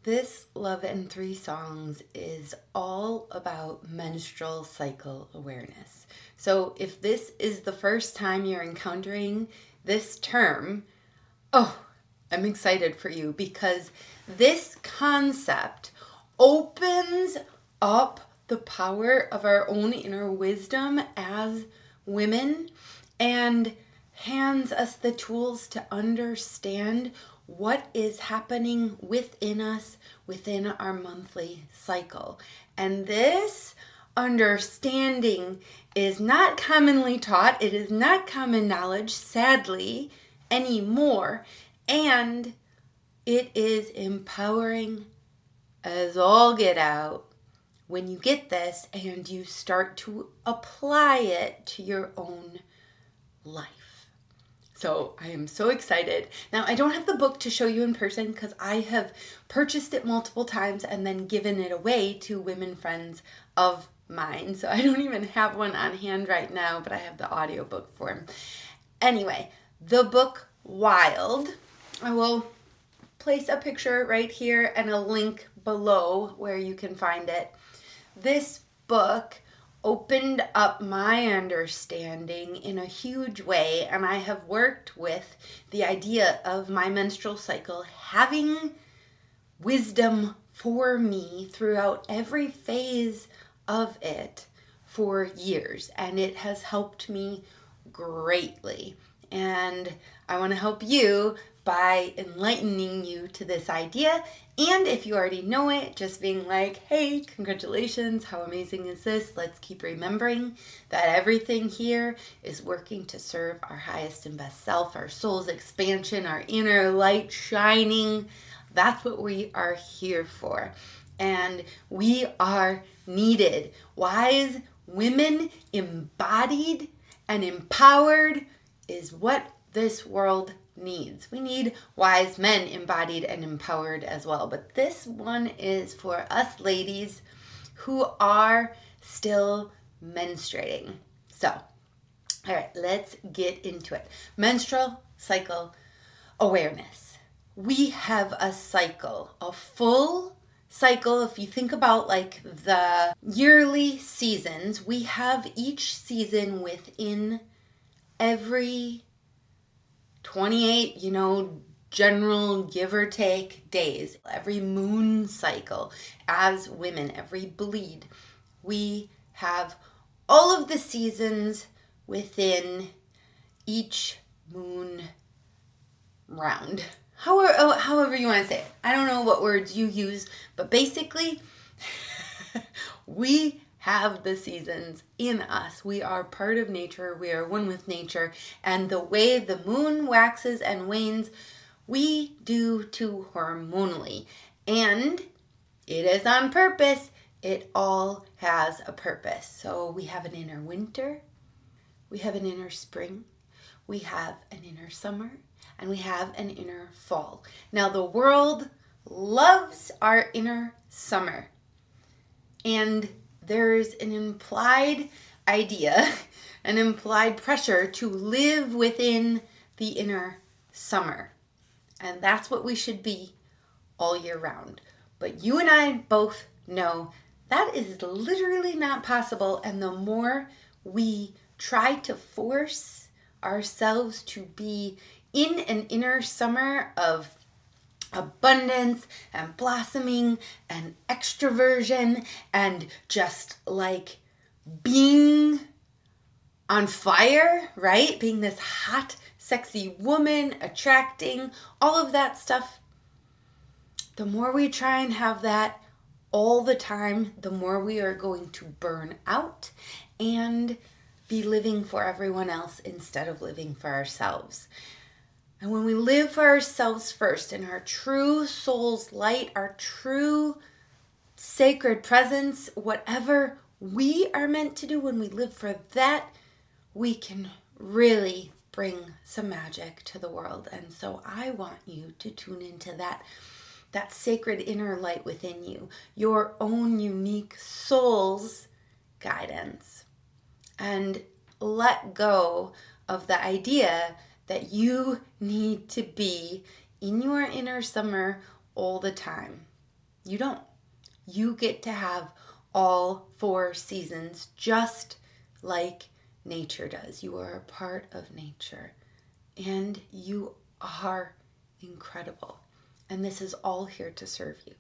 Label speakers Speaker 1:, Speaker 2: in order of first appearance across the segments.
Speaker 1: This Love in Three Songs is all about menstrual cycle awareness. So if this is the first time you're encountering this term, oh, I'm excited for you because this concept opens up the power of our own inner wisdom as women and hands us the tools to understand what is happening within us within our monthly cycle. And this understanding is not commonly taught, it is not common knowledge, sadly, anymore. And it is empowering as all get out when you get this and you start to apply it to your own life. So I am so excited. Now, I don't have the book to show you in person because I have purchased it multiple times and then given it away to women friends of mine. So I don't even have one on hand right now, but I have the audiobook form. Anyway, the book Wild. I will place a picture right here and a link below where you can find it. This book opened up my understanding in a huge way, and I have worked with the idea of my menstrual cycle having wisdom for me throughout every phase of it for years, and it has helped me greatly. And I want to help you by enlightening you to this idea. And if you already know it, just being like, hey, congratulations, how amazing is this? Let's keep remembering that everything here is working to serve our highest and best self, our soul's expansion, our inner light shining. That's what we are here for. And we are needed. Wise women, embodied and empowered, is what this world needs. We need wise men embodied and empowered as well. But this one is for us ladies who are still menstruating. So, all right, let's get into it. Menstrual cycle awareness. We have a cycle, a full cycle. If you think about like the yearly seasons, we have each season within every 28, general give or take days. Every moon cycle as women, every bleed, we have all of the seasons within each moon round. However you want to say it. I don't know what words you use, but basically we have the seasons in us. We are part of nature. We are one with nature. And the way the moon waxes and wanes, we do too hormonally. And it is on purpose. It all has a purpose. So we have an inner winter. We have an inner spring. We have an inner summer. And we have an inner fall. Now the world loves our inner summer. And there's an implied idea, an implied pressure to live within the inner summer. And that's what we should be all year round. But you and I both know that is literally not possible. And the more we try to force ourselves to be in an inner summer of abundance and blossoming and extroversion and just like being on fire, right? Being this hot, sexy woman, attracting, all of that stuff. The more we try and have that all the time, the more we are going to burn out and be living for everyone else instead of living for ourselves. And when we live for ourselves first, in our true soul's light, our true sacred presence, whatever we are meant to do, when we live for that, we can really bring some magic to the world. And so I want you to tune into that sacred inner light within you, your own unique soul's guidance, and let go of the idea that you need to be in your inner summer all the time. You don't. You get to have all 4 seasons just like nature does. You are a part of nature and you are incredible. And this is all here to serve you.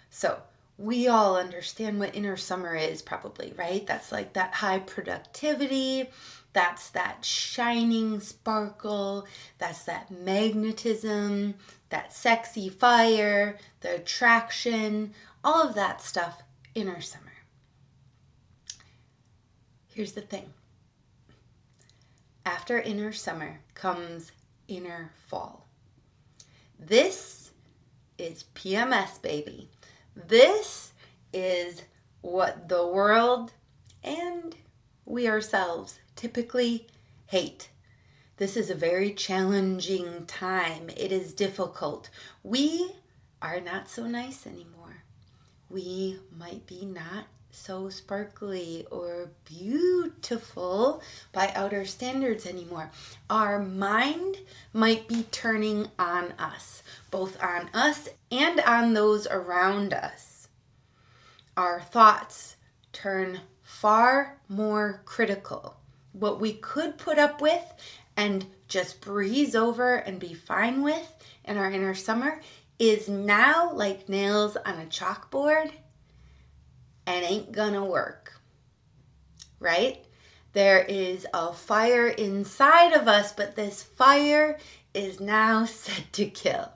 Speaker 1: So we all understand what inner summer is probably, right? That's like that high productivity. That's that shining sparkle. That's that magnetism, that sexy fire, the attraction, all of that stuff, inner summer. Here's the thing. After inner summer comes inner fall. This is PMS, baby. This is what the world and we ourselves typically hate. This is a very challenging time. It is difficult. We are not so nice anymore. We might be not so sparkly or beautiful by outer standards anymore. Our mind might be turning on us, both on us and on those around us. Our thoughts turn far more critical. What we could put up with and just breeze over and be fine with in our inner summer is now like nails on a chalkboard and ain't gonna work, right? There is a fire inside of us, but this fire is now set to kill.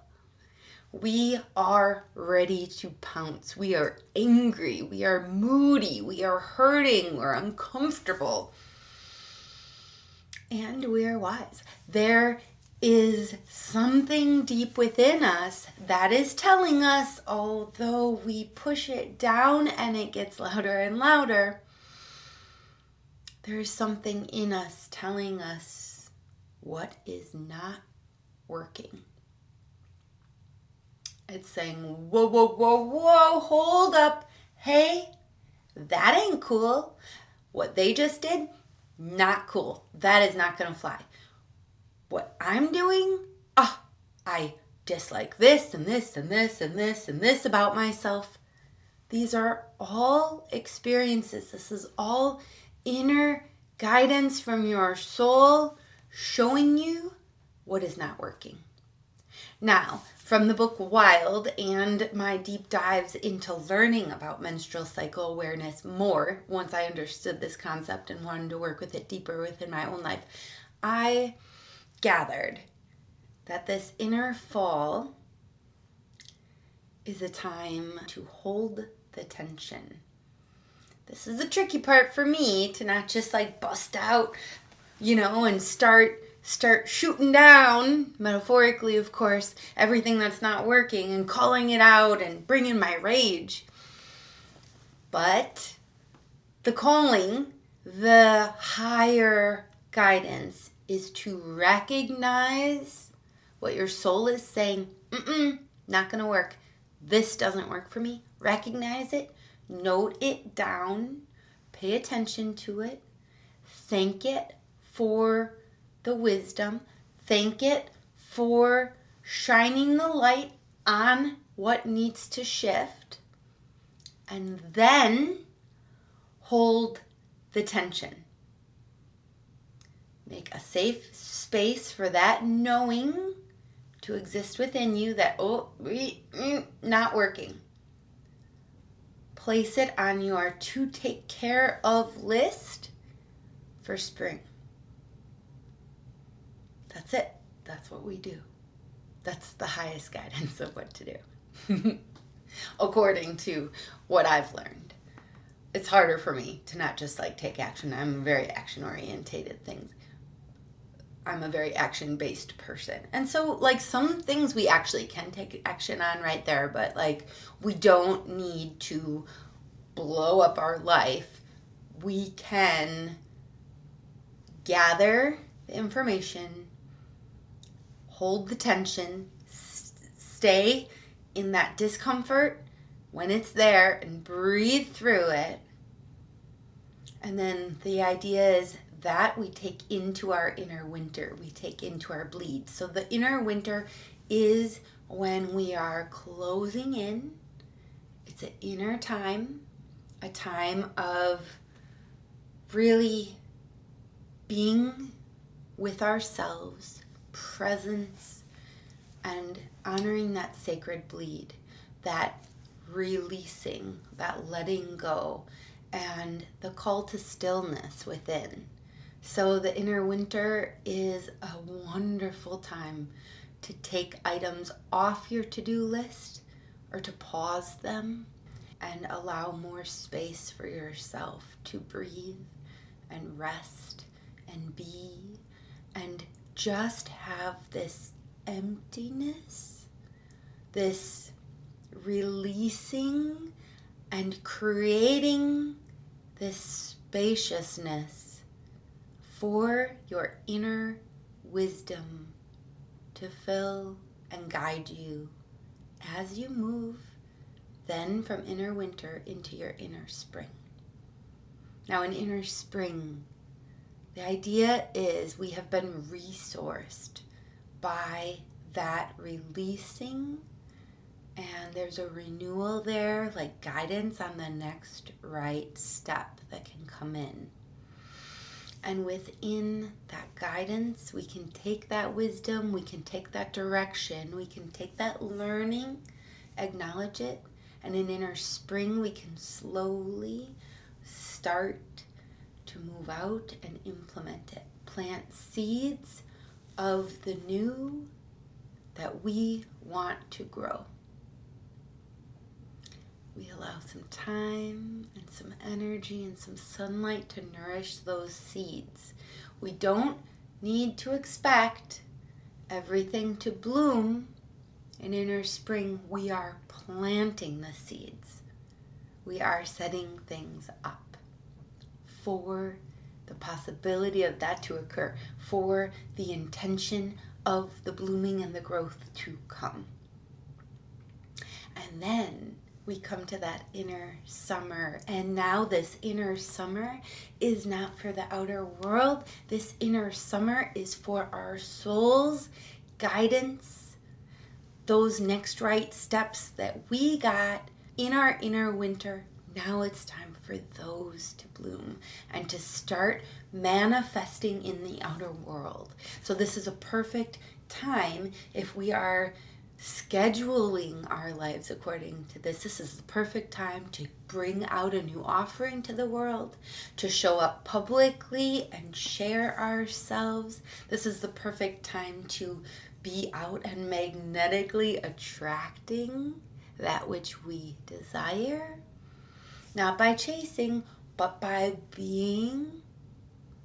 Speaker 1: We are ready to pounce. We are angry. We are moody. We are hurting. We're uncomfortable. And we are wise. There is something deep within us that is telling us, although we push it down and it gets louder and louder, there is something in us telling us what is not working. It's saying, whoa, whoa, whoa, whoa, hold up. Hey, that ain't cool. What they just did, not cool. That is not going to fly. What I'm doing, I dislike this and this and this and this and this about myself. These are all experiences. This is all inner guidance from your soul showing you what is not working. Now, from the book Wild and my deep dives into learning about menstrual cycle awareness more, once I understood this concept and wanted to work with it deeper within my own life, I gathered that this inner fall is a time to hold the tension. This is the tricky part for me, to not just like bust out, and start shooting down, metaphorically of course, everything that's not working and calling it out and bringing my rage. But the calling, the higher guidance, is to recognize what your soul is saying, not gonna work. This doesn't work for me. Recognize it, note it down, pay attention to it, thank it for the wisdom, thank it for shining the light on what needs to shift, and then hold the tension. Make a safe space for that knowing to exist within you that, not working. Place it on your to take care of list for spring. That's it. That's what we do. That's the highest guidance of what to do. According to what I've learned. It's harder for me to not just like take action. I'm very action-orientated things. I'm a very action-based person. And so like some things we actually can take action on right there, but like we don't need to blow up our life. We can gather the information, hold the tension, stay in that discomfort when it's there and breathe through it. And then the idea is that we take into our inner winter, we take into our bleed. So the inner winter is when we are closing in It's an inner time, a time of really being with ourselves, presence, and honoring that sacred bleed, that releasing, that letting go, and the call to stillness within. So the inner winter is a wonderful time to take items off your to-do list or to pause them and allow more space for yourself to breathe and rest and be and just have this emptiness, this releasing and creating this spaciousness for your inner wisdom to fill and guide you as you move then from inner winter into your inner spring. Now in inner spring, the idea is we have been resourced by that releasing, and there's a renewal there, like guidance on the next right step that can come in. And within that guidance, we can take that wisdom, we can take that direction, we can take that learning, acknowledge it, and in inner spring, we can slowly start to move out and implement it. Plant seeds of the new that we want to grow. We allow some time and some energy and some sunlight to nourish those seeds. We don't need to expect everything to bloom. In inner spring, we are planting the seeds. We are setting things up for the possibility of that to occur, for the intention of the blooming and the growth to come. And then we come to that inner summer. And now this inner summer is not for the outer world. This inner summer is for our soul's guidance, those next right steps that we got in our inner winter. Now it's time for those to bloom and to start manifesting in the outer world. So this is a perfect time if we are scheduling our lives according to this. This is the perfect time to bring out a new offering to the world, to show up publicly and share ourselves. This is the perfect time to be out and magnetically attracting that which we desire. Not by chasing, but by being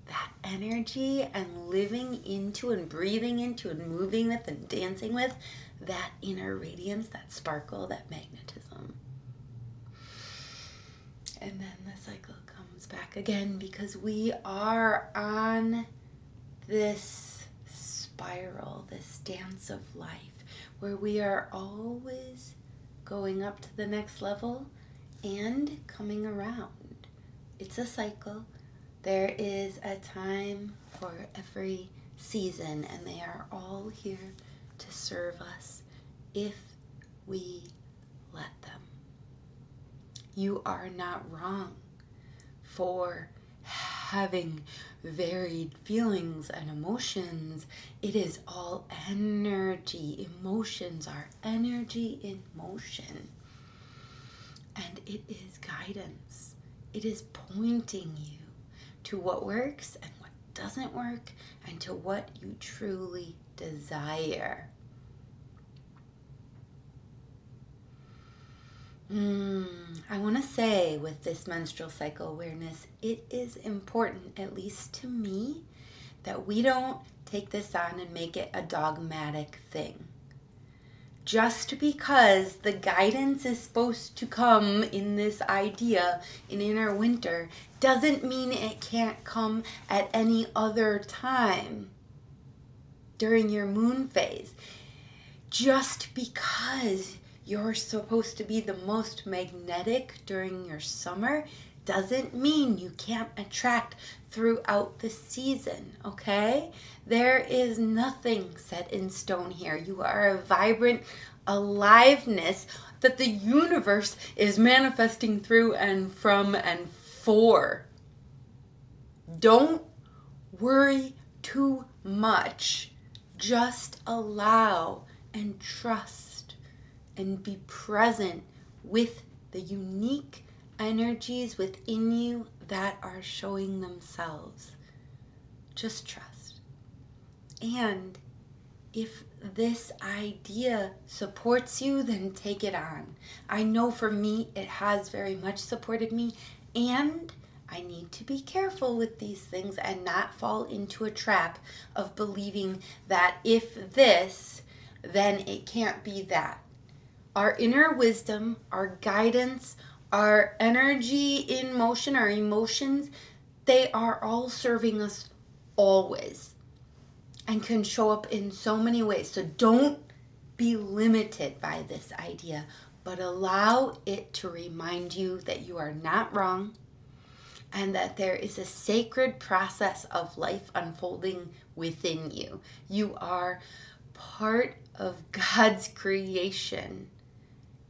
Speaker 1: that energy and living into and breathing into and moving with and dancing with that inner radiance, that sparkle, that magnetism. And then the cycle comes back again because we are on this spiral, this dance of life, where we are always going up to the next level and coming around. It's a cycle. There is a time for every season, and they are all here to serve us if we let them. You are not wrong for having varied feelings and emotions. It is all energy. Emotions are energy in motion. And it is guidance. It is pointing you to what works and what doesn't work and to what you truly desire. I want to say with this menstrual cycle awareness, it is important, at least to me, that we don't take this on and make it a dogmatic thing. Just because the guidance is supposed to come in this idea in inner winter doesn't mean it can't come at any other time during your moon phase. Just because you're supposed to be the most magnetic during your summer doesn't mean you can't attract throughout the season, okay? There is nothing set in stone here. You are a vibrant, aliveness that the universe is manifesting through and from and for. Don't worry too much. Just allow and trust and be present with the unique energies within you that are showing themselves. Just trust. And if this idea supports you, then take it on. I know for me, it has very much supported me, and I need to be careful with these things and not fall into a trap of believing that if this, then it can't be that. Our inner wisdom, our guidance, our energy in motion, our emotions, they are all serving us always and can show up in so many ways. So don't be limited by this idea, but allow it to remind you that you are not wrong and that there is a sacred process of life unfolding within you. You are part of God's creation.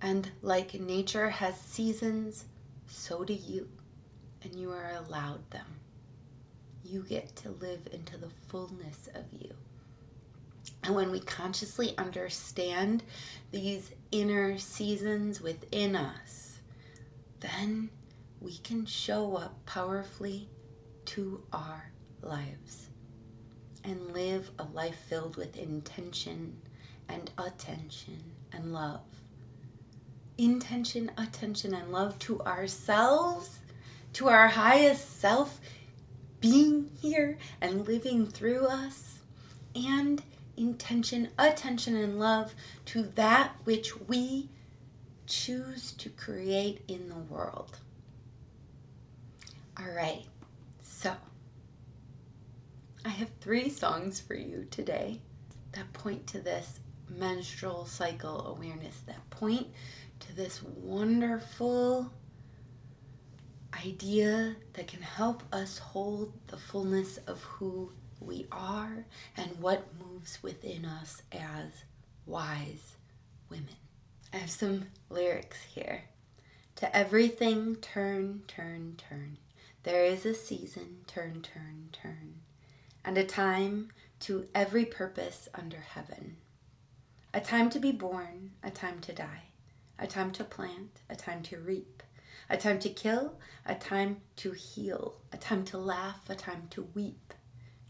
Speaker 1: And like nature has seasons, so do you. And you are allowed them. You get to live into the fullness of you. And when we consciously understand these inner seasons within us, then we can show up powerfully to our lives and live a life filled with intention and attention and love. Intention, attention, and love to ourselves, to our highest self being here and living through us, and intention, attention, and love to that which we choose to create in the world. All right, so I have 3 songs for you today that point to this menstrual cycle awareness, that point to this wonderful idea that can help us hold the fullness of who we are and what moves within us as wise women. I have some lyrics here. To everything turn, turn, turn. There is a season, turn, turn, turn. And a time to every purpose under heaven. A time to be born, a time to die. A time to plant, a time to reap. A time to kill, a time to heal. A time to laugh, a time to weep.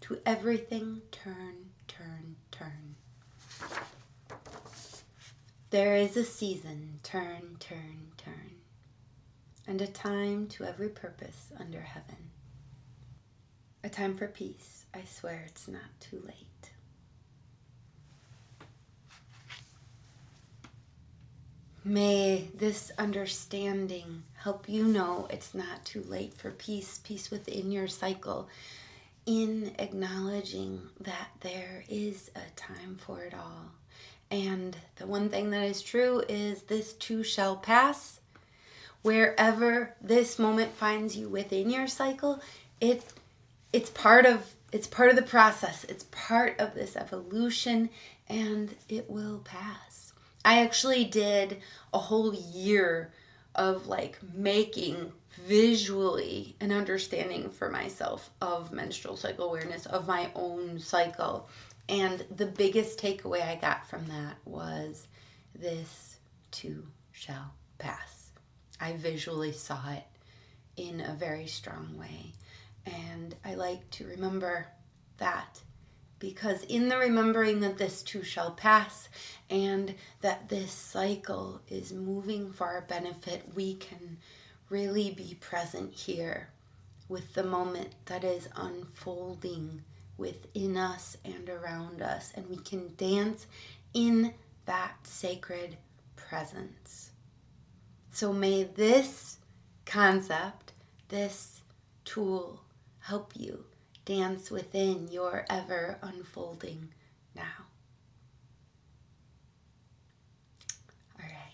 Speaker 1: To everything turn, turn, turn. There is a season, turn, turn, turn. And a time to every purpose under heaven. A time for peace, I swear it's not too late. May this understanding help you know it's not too late for peace, peace within your cycle, in acknowledging that there is a time for it all. And the one thing that is true is this too shall pass. Wherever this moment finds you within your cycle, it's part of the process. It's part of this evolution, and it will pass. I actually did a whole year of making visually an understanding for myself of menstrual cycle awareness, of my own cycle. And the biggest takeaway I got from that was this too shall pass. I visually saw it in a very strong way. And I like to remember that, because in the remembering that this too shall pass and that this cycle is moving for our benefit, we can really be present here with the moment that is unfolding within us and around us, and we can dance in that sacred presence. So may this concept, this tool, help you dance within your ever unfolding now. All right.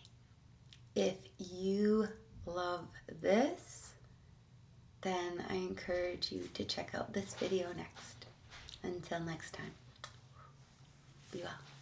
Speaker 1: If you love this, then I encourage you to check out this video next. Until next time, be well.